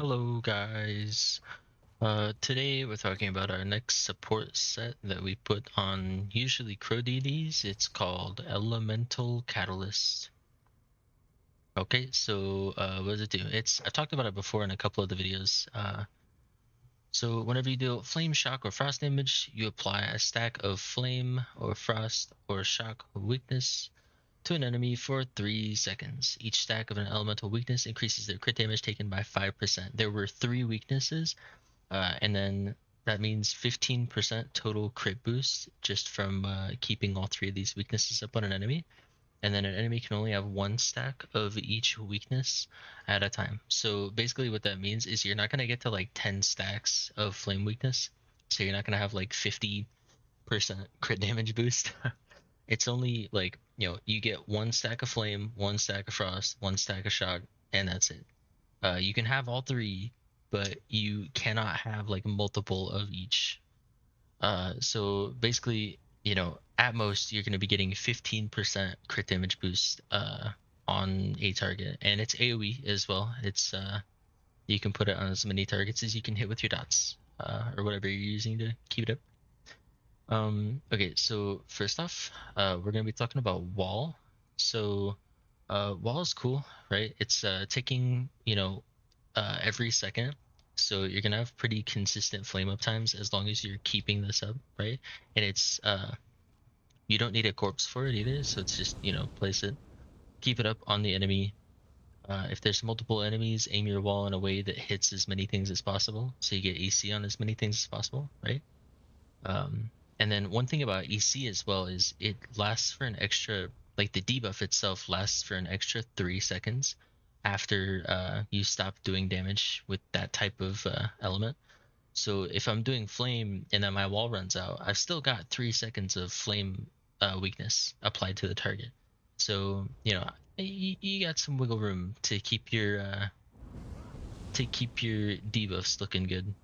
Hello guys. Today we're talking about our next support set that we put on usually crow deities. It's called Elemental Catalyst. Okay, so what does it do? I've talked about it before in a couple of the videos. So whenever you deal flame, shock, or frost damage, you apply a stack of flame or frost or shock weakness to an enemy for 3 seconds. Each stack of an elemental weakness increases their crit damage taken by 5%. There were 3 weaknesses. And then that means 15% total crit boost just from keeping all 3 of these weaknesses up on an enemy. And then an enemy can only have 1 stack of each weakness at a time. So basically what that means is you're not going to get to like 10 stacks of flame weakness. So you're not going to have like 50% crit damage boost. It's only like, you get 1 stack of flame, 1 stack of frost, 1 stack of shock, and that's it. You can have all 3, but you cannot have like multiple of each. So basically, at most you're going to be getting 15% crit damage boost on a target, and it's AoE as well. It's you can put it on as many targets as you can hit with your dots, or whatever you're using to keep it up. Okay, so first off, we're going to be talking about wall. So wall is cool, right? It's ticking, every second. So you're gonna have pretty consistent flame up times as long as you're keeping this up, right? And it's you don't need a corpse for it either, so it's just, place it, keep it up on the enemy. If there's multiple enemies, aim your wall in a way that hits as many things as possible, so you get EC on as many things as possible, right? And then one thing about EC as well is it lasts for an extra, like the debuff itself lasts for an extra 3 seconds after you stop doing damage with that type of element. So if I'm doing flame and then my wall runs out, I've still got 3 seconds of flame weakness applied to the target. So you got some wiggle room to keep your debuffs looking good.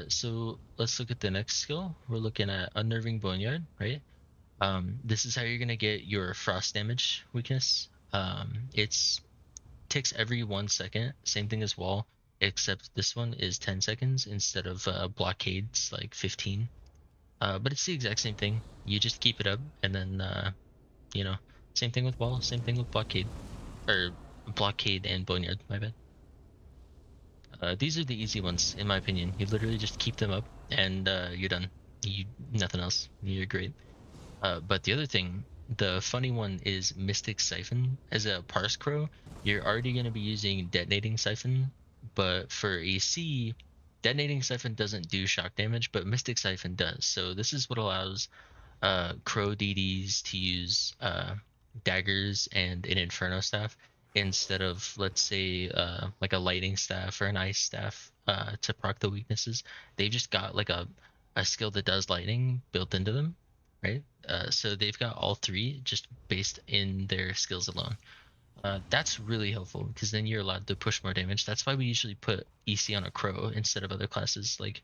So let's look at the next skill. We're looking at Unnerving Boneyard, right? This is how you're gonna get your frost damage weakness. It's ticks every 1 second, same thing as wall, except this one is 10 seconds instead of blockades like 15. But it's the exact same thing. You just keep it up, and then you know, same thing with wall, same thing with blockade, or blockade and boneyard. My bad. These are the easy ones, in my opinion. You literally just keep them up, and you're done. You Nothing else. You're great. But the other thing, the funny one is Mystic Siphon. As a Parse Crow, you're already going to be using Detonating Siphon, but for AC, Detonating Siphon doesn't do shock damage, but Mystic Siphon does. So this is what allows Crow DDs to use daggers and an Inferno Staff instead of, let's say, like a Lightning Staff or an Ice Staff to proc the weaknesses. They've just got like a skill that does lightning built into them, right? So they've got all 3 just based in their skills alone. That's really helpful because then you're allowed to push more damage. That's why we usually put EC on a Crow instead of other classes. Like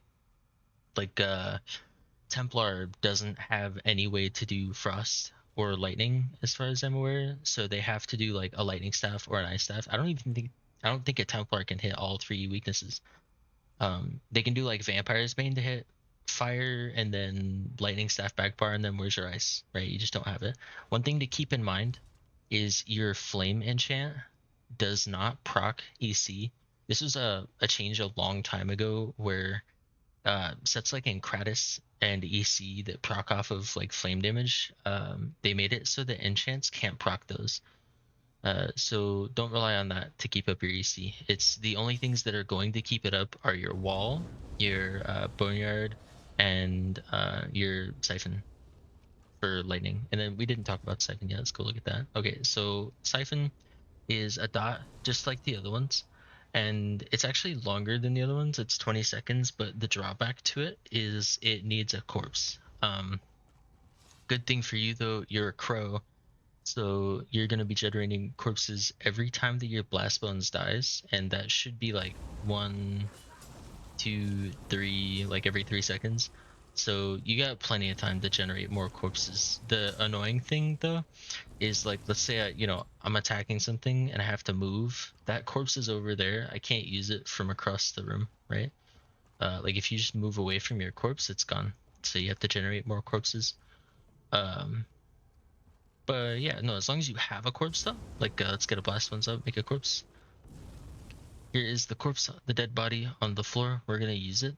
Templar doesn't have any way to do frost or lightning as far as I'm aware, so they have to do like a lightning staff or an ice staff. I don't think a Templar can hit all 3 weaknesses. They can do like Vampire's Bane to hit fire and then lightning staff backbar, and then where's your ice, right? You just don't have it. One thing to keep in mind is your flame enchant does not proc EC. This was a change a long time ago where sets like Encratis and EC that proc off of like flame damage, they made it so that enchants can't proc those. So don't rely on that to keep up your EC. It's the only things that are going to keep it up are your wall, your boneyard, and your siphon for lightning. And then we didn't talk about siphon yet. Let's go look at that. Okay, so siphon is a dot just like the other ones, and it's actually longer than the other ones. It's 20 seconds, but the drawback to it is it needs a corpse. Good thing for you though, you're a crow, so you're going to be generating corpses every time that your blastbones dies, and that should be like 1, 2, 3, like every 3 seconds. So you got plenty of time to generate more corpses. The annoying thing though is like, let's say I'm attacking something and I have to move. That corpse is over there. I can't use it from across the room, right? Like if you just move away from your corpse, it's gone. So you have to generate more corpses. But yeah, no, as long as you have a corpse though, like let's get a blastbones up, make a corpse. Here is the corpse, the dead body on the floor. We're gonna use it.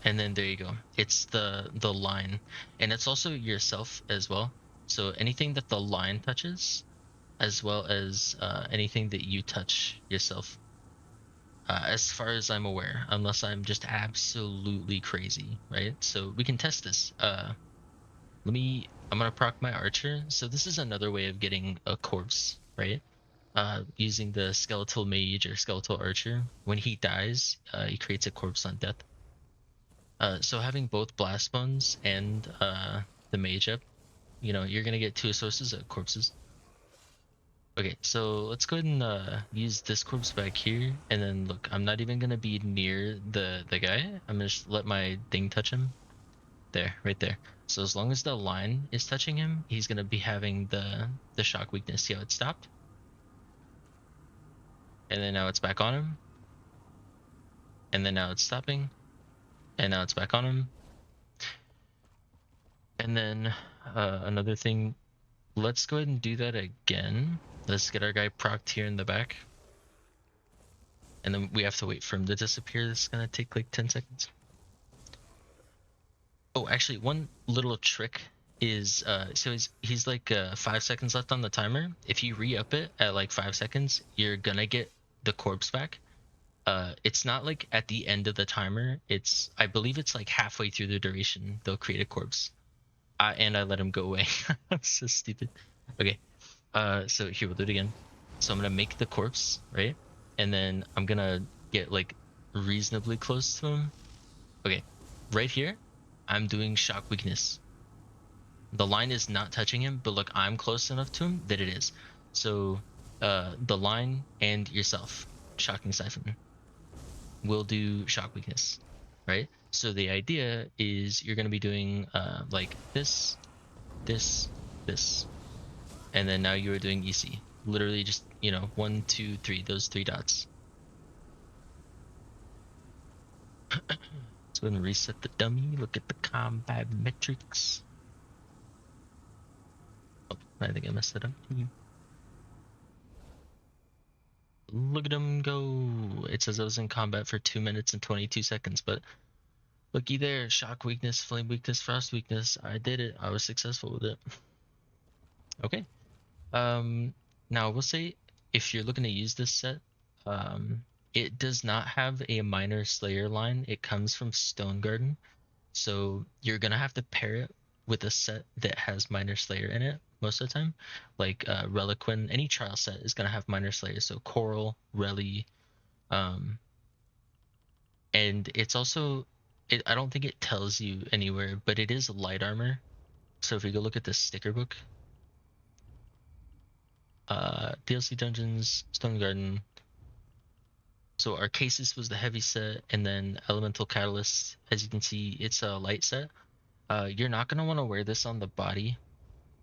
And then there you go. It's the line. And it's also yourself as well. So anything that the line touches, as well as anything that you touch yourself. As far as I'm aware, unless I'm just absolutely crazy, right? So we can test this. I'm gonna proc my archer. So this is another way of getting a corpse, right? Using the skeletal mage or skeletal archer. When he dies, he creates a corpse on death. So having both blastbones and the mage up, you're gonna get 2 sources of corpses. Okay, so let's go ahead and use this corpse back here, and then look, I'm not even gonna be near the guy. I'm gonna just let my thing touch him. There, right there. So as long as the line is touching him, he's gonna be having the shock weakness. See how it stopped? And then now it's back on him. And then now it's stopping. And now it's back on him. And then another thing, let's go ahead and do that again. Let's get our guy procced here in the back. And then we have to wait for him to disappear. This is gonna take like 10 seconds. Oh, actually, one little trick is so he's like 5 seconds left on the timer. If you re-up it at like 5 seconds, you're gonna get the corpse back. It's not like at the end of the timer. I believe it's like halfway through the duration they'll create a corpse. And I let him go away. I'm so stupid. Okay. So here, we'll do it again. So I'm gonna make the corpse, right? And then I'm gonna get like reasonably close to him. Okay, right here, I'm doing shock weakness. The line is not touching him, but look, I'm close enough to him that it is. So the line and yourself, shocking siphon, will do shock weakness, right? So the idea is you're gonna be doing like this, this, this, and then now you are doing EC. Literally just 1, 2, 3, those 3 dots. Let's go ahead and reset the dummy. Look at the combat metrics. Oh, I think I messed it up. Look at him go. It says I was in combat for 2 minutes and 22 seconds, but looky there. Shock weakness, flame weakness, frost weakness. I did it. I was successful with it. Okay. Now we'll say if you're looking to use this set, it does not have a minor slayer line. It comes from Stone Garden. So you're gonna have to pair it with a set that has minor slayer in it most of the time. Like Reliquin, any trial set is gonna have minor slayer. So Coral, Reli, and it's also I don't think it tells you anywhere, but it is light armor. So if we go look at the sticker book, DLC Dungeons, Stone Garden. So Arcasis was the heavy set, and then Elemental Catalyst, as you can see, it's a light set. You're not going to want to wear this on the body.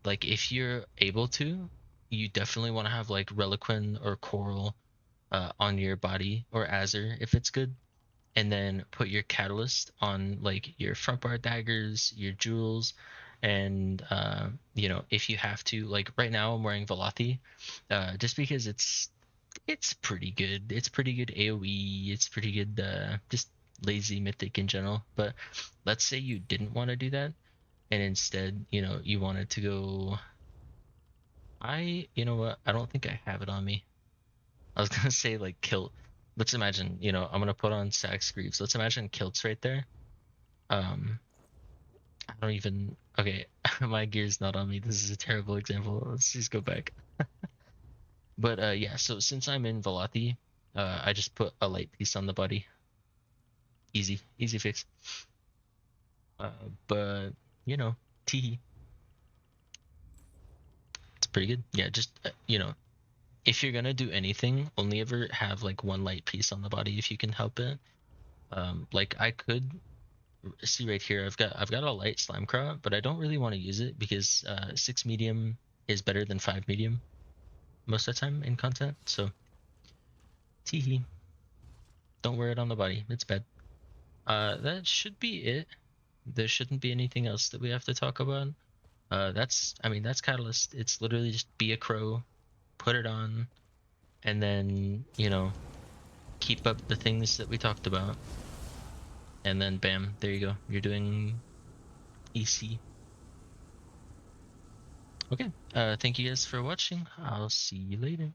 Like, if you're able to, you definitely want to have, like, Reliquin or Coral on your body, or Azure, if it's good. And then put your Catalyst on, like, your front bar daggers, your jewels, and, if you have to. Like, right now I'm wearing Velothi, just because it's pretty good. It's pretty good AoE. It's pretty good, just lazy mythic in general. But let's say you didn't want to do that, and instead, you wanted to go. You know what? I don't think I have it on me. I was gonna say like kilt. Let's imagine, I'm gonna put on Sax Greaves. Let's imagine kilts right there. I don't even. Okay, my gear's not on me. This is a terrible example. Let's just go back. But yeah, so since I'm in Velothi, I just put a light piece on the body. Easy fix. But teehee. It's pretty good. Yeah, just if you're gonna do anything, only ever have like one light piece on the body if you can help it. Like I could see right here, I've got a light slime craw, but I don't really want to use it because 6 medium is better than 5 medium most of the time in content. So teehee. Don't wear it on the body. It's bad. That should be it. There shouldn't be anything else that we have to talk about. That's Catalyst. It's literally just be a crow, put it on, and then, keep up the things that we talked about. And then bam, there you go. You're doing EC. Okay. Thank you guys for watching. I'll see you later.